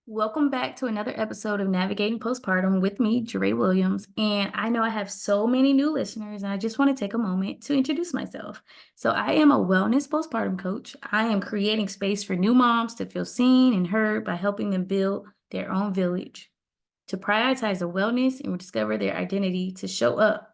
Welcome back to another episode of Navigating Postpartum with me, Jaree Williams. And I know I have so many new listeners, and I just want to take a moment to introduce myself. So, I am a wellness postpartum coach. I am creating space for new moms to feel seen and heard by helping them build their own village, to prioritize their wellness and rediscover their identity, to show up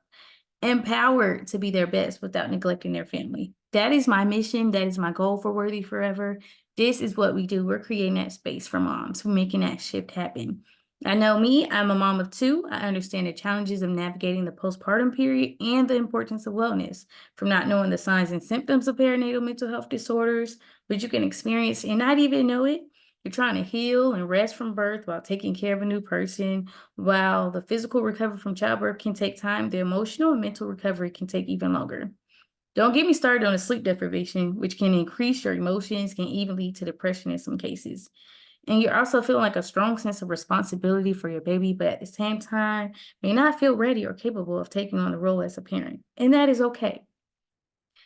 empowered to be their best without neglecting their family. That is my mission. That is my goal for Worthy Forever. This is what we do. We're creating that space for moms. We're making that shift happen. I know me, I'm a mom of two. I understand the challenges of navigating the postpartum period and the importance of wellness, from not knowing the signs and symptoms of perinatal mental health disorders, which you can experience and not even know it. You're trying to heal and rest from birth while taking care of a new person. While the physical recovery from childbirth can take time, the emotional and mental recovery can take even longer. Don't get me started on the sleep deprivation, which can increase your emotions, can even lead to depression in some cases. And you're also feeling like a strong sense of responsibility for your baby, but at the same time, may not feel ready or capable of taking on the role as a parent. And that is okay.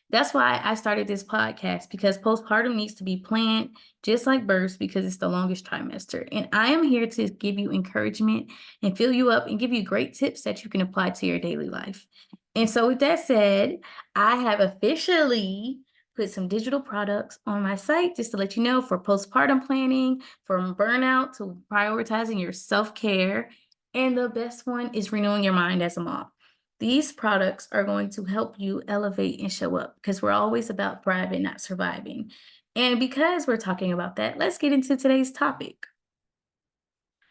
That's why I started this podcast, because postpartum needs to be planned just like birth, because it's the longest trimester. And I am here to give you encouragement and fill you up and give you great tips that you can apply to your daily life. And so, with that said, I have officially put some digital products on my site just to let you know, for postpartum planning, from burnout to prioritizing your self care. And the best one is renewing your mind as a mom. These products are going to help you elevate and show up, because we're always about thriving, not surviving. And because we're talking about that, let's get into today's topic.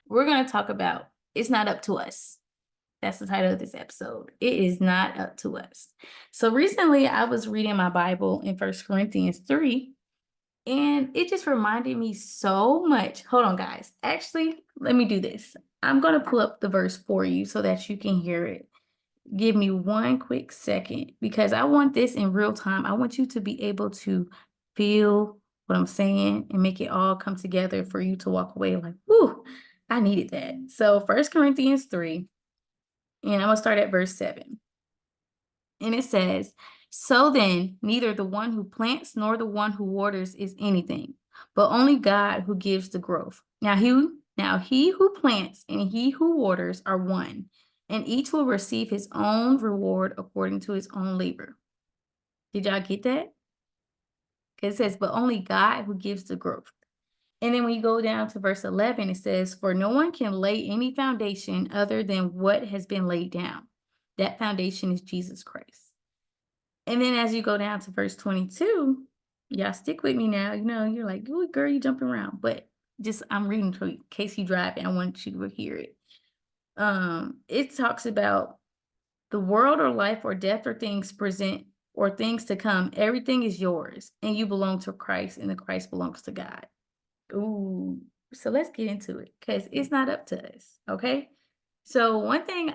We're going to talk about it's not up to us. That's the title of this episode. It is not up to us. So recently I was reading my Bible in First Corinthians 3, and it just reminded me so much. Hold on, guys. Actually, let me do this. I'm going to pull up the verse for you so that you can hear it. Give me one quick second, because I want this in real time. I want you to be able to feel what I'm saying and make it all come together for you to walk away like, whoo, I needed that. So First Corinthians 3, and I'm going to start at verse 7. And it says, "So then, neither the one who plants nor the one who waters is anything, but only God who gives the growth. Now he who plants and he who waters are one, and each will receive his own reward according to his own labor." Did y'all get that? 'Cause it says, "But only God who gives the growth." And then when you go down to verse 11, it says, "For no one can lay any foundation other than what has been laid down. That foundation is Jesus Christ." And then as you go down to verse 22, y'all stick with me now. You're like, "Ooh, girl, you jumping around." But just I'm reading to you in case you drive and I want you to hear it. It talks about the world or life or death or things present or things to come. Everything is yours, and you belong to Christ, and the Christ belongs to God. Ooh. So let's get into it, because it's not up to us. Okay. So one thing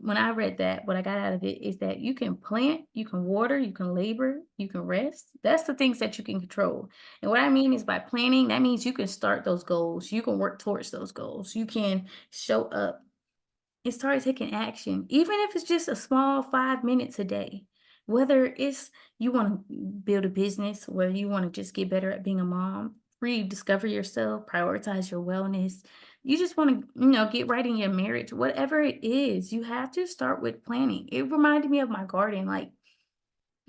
when I read that, what I got out of it is that you can plant, you can water, you can labor, you can rest. That's the things that you can control. And what I mean is, by planning, that means you can start those goals. You can work towards those goals. You can show up and start taking action, even if it's just a small 5 minutes a day. Whether it's you want to build a business, whether you want to just get better at being a mom, rediscover yourself, prioritize your wellness. You just want to, get right in your marriage, whatever it is, you have to start with planning. It reminded me of my garden. Like,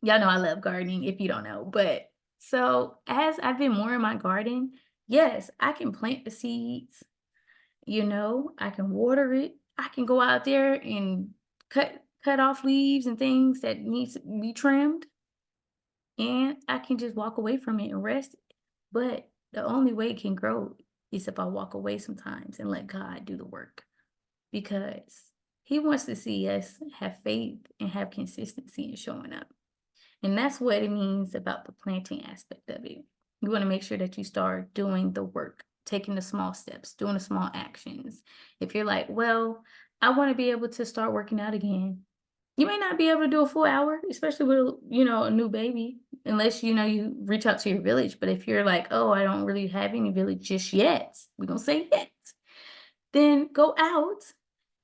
y'all know I love gardening if you don't know. But so as I've been more in my garden, yes, I can plant the seeds, I can water it. I can go out there and cut off leaves and things that needs to be trimmed, and I can just walk away from it and rest. But the only way it can grow is if I walk away sometimes and let God do the work, because he wants to see us have faith and have consistency in showing up. And that's what it means about the planting aspect of it. You want to make sure that you start doing the work, taking the small steps, doing the small actions. If you're like, well, I want to be able to start working out again. You may not be able to do a full hour, especially with, a new baby, unless, you reach out to your village. But if you're like, oh, I don't really have any village just yet, we're going to say yet, then go out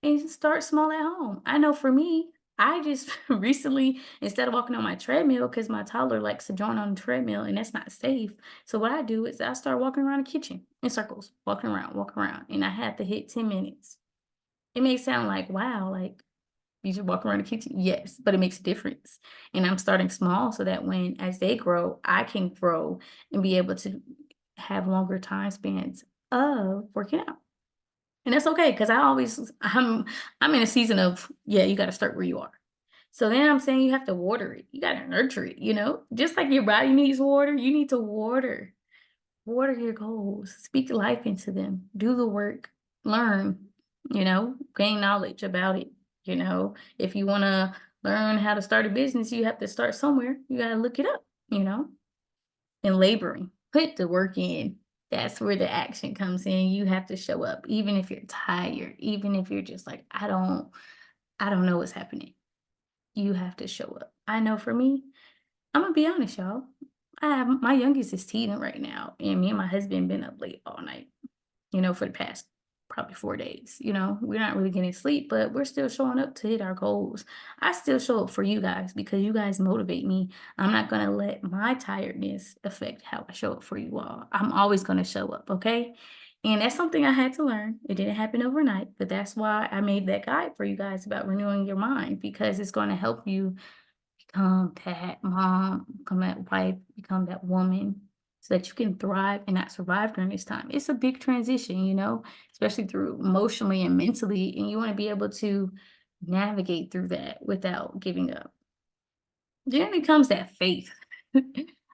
and start small at home. I know for me, I just recently, instead of walking on my treadmill, because my toddler likes to join on the treadmill and that's not safe. So what I do is I start walking around the kitchen in circles, walking around, and I have to hit 10 minutes. It may sound like, wow, like you just walk around the kitchen. Yes, but it makes a difference. And I'm starting small so that when as they grow, I can grow and be able to have longer time spans of working out. And that's okay because I'm in a season of, yeah, you got to start where you are. So then I'm saying you have to water it. You got to nurture it, just like your body needs water, you need to water your goals, speak life into them, do the work, learn, gain knowledge about it. If you want to learn how to start a business, you have to start somewhere. You got to look it up, and laboring, put the work in. That's where the action comes in. You have to show up, even if you're tired, even if you're just like, I don't know what's happening. You have to show up. I know for me, I'm gonna be honest, y'all. I have my youngest is teething right now, and me and my husband been up late all night, for the past probably 4 days. We're not really getting sleep, but we're still showing up to hit our goals. I still show up for you guys because you guys motivate me. I'm not gonna let my tiredness affect how I show up for you all. I'm always gonna show up, okay? And that's something I had to learn. It didn't happen overnight, but that's why I made that guide for you guys about renewing your mind because it's going to help you become that mom, become that wife, become that woman so that you can thrive and not survive during this time. It's a big transition, especially through emotionally and mentally. And you want to be able to navigate through that without giving up. Then it comes that faith.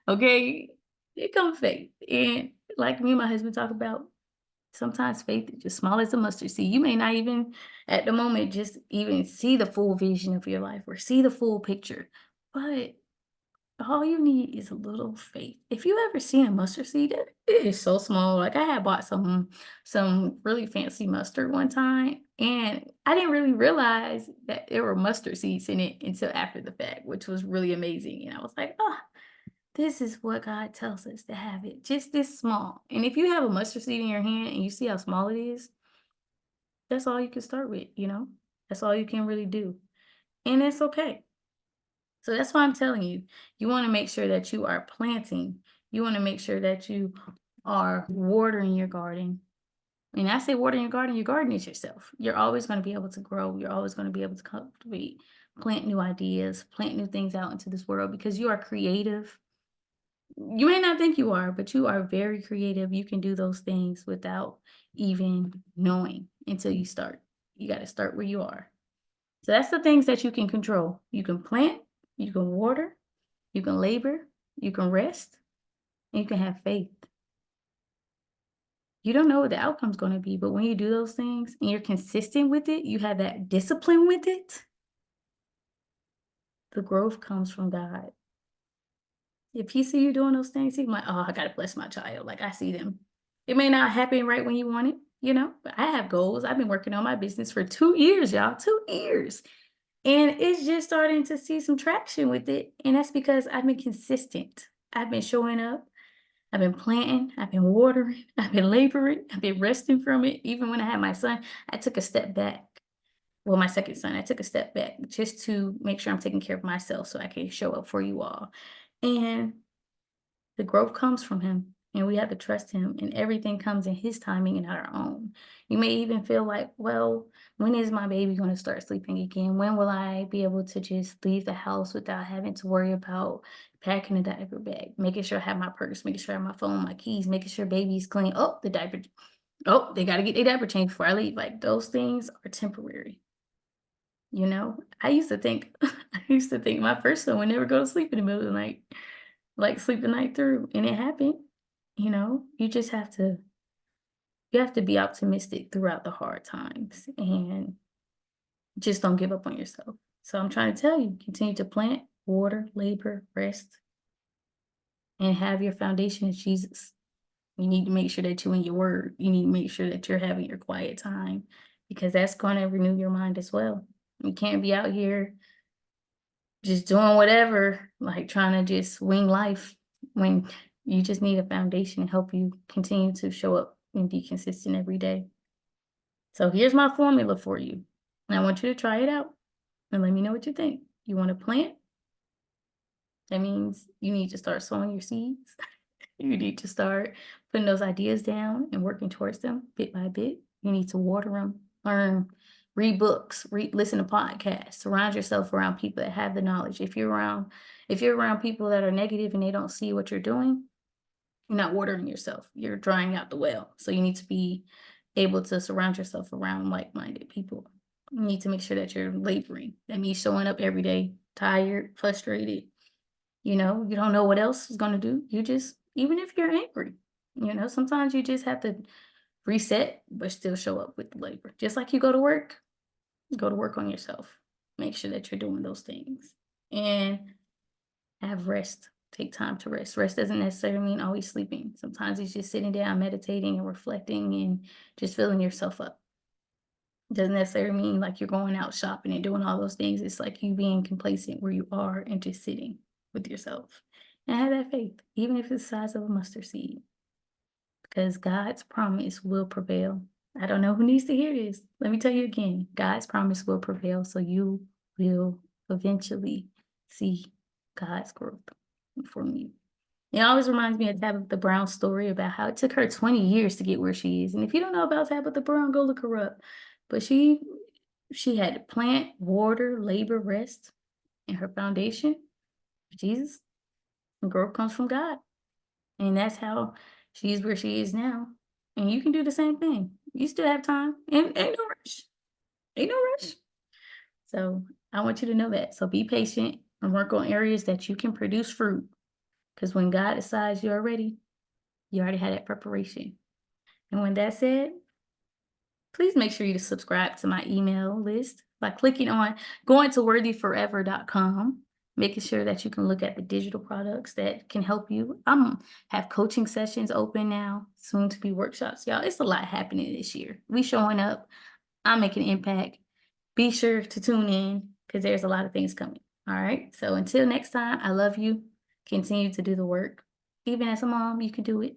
Okay. It comes faith. And like me and my husband talk about, sometimes faith is just small as a mustard seed. You may not even at the moment just even see the full vision of your life or see the full picture. But all you need is a little faith. If you ever seen a mustard seed, it is so small. Like I had bought some really fancy mustard one time, and I didn't really realize that there were mustard seeds in it until after the fact, which was really amazing. And I was like, oh, this is what God tells us to have it, just this small. And if you have a mustard seed in your hand and you see how small it is, that's all you can start with. That's all you can really do. And it's okay. So that's why I'm telling you, you want to make sure that you are planting. You want to make sure that you are watering your garden. And I say watering your garden is yourself. You're always going to be able to grow. You're always going to be able to cultivate, plant new ideas, plant new things out into this world because you are creative. You may not think you are, but you are very creative. You can do those things without even knowing until you start. You got to start where you are. So that's the things that you can control. You can plant, you can water, you can labor, you can rest, and you can have faith. You don't know what the outcome's going to be, but when you do those things and you're consistent with it, you have that discipline with it, the growth comes from God. If he see you doing those things, he's like, oh, I gotta bless my child. Like I see them. It may not happen right when you want it, but I have goals. I've been working on my business for 2 years, y'all, 2 years. And it's just starting to see some traction with it. And that's because I've been consistent. I've been showing up. I've been planting. I've been watering. I've been laboring. I've been resting from it. Even when I had my son, I took a step back. Well, my second son, I took a step back just to make sure I'm taking care of myself so I can show up for you all. And the growth comes from him, and we have to trust him, and everything comes in his timing and not our own. You may even feel like, well, when is my baby going to start sleeping again? When will I be able to just leave the house without having to worry about packing a diaper bag, making sure I have my purse, making sure I have my phone, my keys, making sure baby's clean? Oh, the diaper. Oh, they got to get their diaper changed before I leave. Like those things are temporary. I used to think, my first son would never go to sleep in the middle of the night, like sleep the night through, and it happened. You just you have to be optimistic throughout the hard times and just don't give up on yourself. So I'm trying to tell you, continue to plant, water, labor, rest, and have your foundation is Jesus. You need to make sure that you're in your word. You need to make sure that you're having your quiet time because that's going to renew your mind as well. You can't be out here just doing whatever, like trying to just wing life when you just need a foundation to help you continue to show up and be consistent every day. So here's my formula for you. And I want you to try it out. and let me know what you think. You want to plant? That means you need to start sowing your seeds. You need to start putting those ideas down and working towards them bit by bit. You need to water them, learn, read books, listen to podcasts, surround yourself around people that have the knowledge. If you're around people that are negative and they don't see what you're doing, you're not watering yourself. You're drying out the well. So you need to be able to surround yourself around like-minded people. You need to make sure that you're laboring. That means showing up every day, tired, frustrated. You don't know what else is going to do. Even if you're angry, sometimes you just have to reset, but still show up with the labor. Just like you go to work on yourself. Make sure that you're doing those things and have rest. Take time to rest. Rest doesn't necessarily mean always sleeping. Sometimes it's just sitting down, meditating and reflecting and just filling yourself up. Doesn't necessarily mean like you're going out shopping and doing all those things. It's like you being complacent where you are and just sitting with yourself. And have that faith, even if it's the size of a mustard seed, because God's promise will prevail. I don't know who needs to hear this. Let me tell you again, God's promise will prevail. So you will eventually see God's growth from you. It always reminds me of Tabitha Brown's story about how it took her 20 years to get where she is. And if you don't know about Tabitha Brown, go look her up. But she had to plant, water, labor, rest in her foundation, Jesus, and growth comes from God. And that's how she's where she is now. And you can do the same thing. You still have time. And ain't no rush. Ain't no rush. So I want you to know that. So be patient and work on areas that you can produce fruit. Because when God decides you're ready, you already had that preparation. And when that's said, please make sure you subscribe to my email list by going to worthyforever.com, making sure that you can look at the digital products that can help you. Have coaching sessions open now, soon to be workshops. Y'all, it's a lot happening this year. We showing up. I'm making an impact. Be sure to tune in because there's a lot of things coming. All right. So until next time, I love you. Continue to do the work. Even as a mom, you can do it.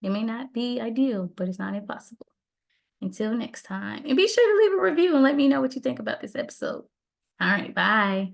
It may not be ideal, but it's not impossible. Until next time. And be sure to leave a review and let me know what you think about this episode. All right. Bye.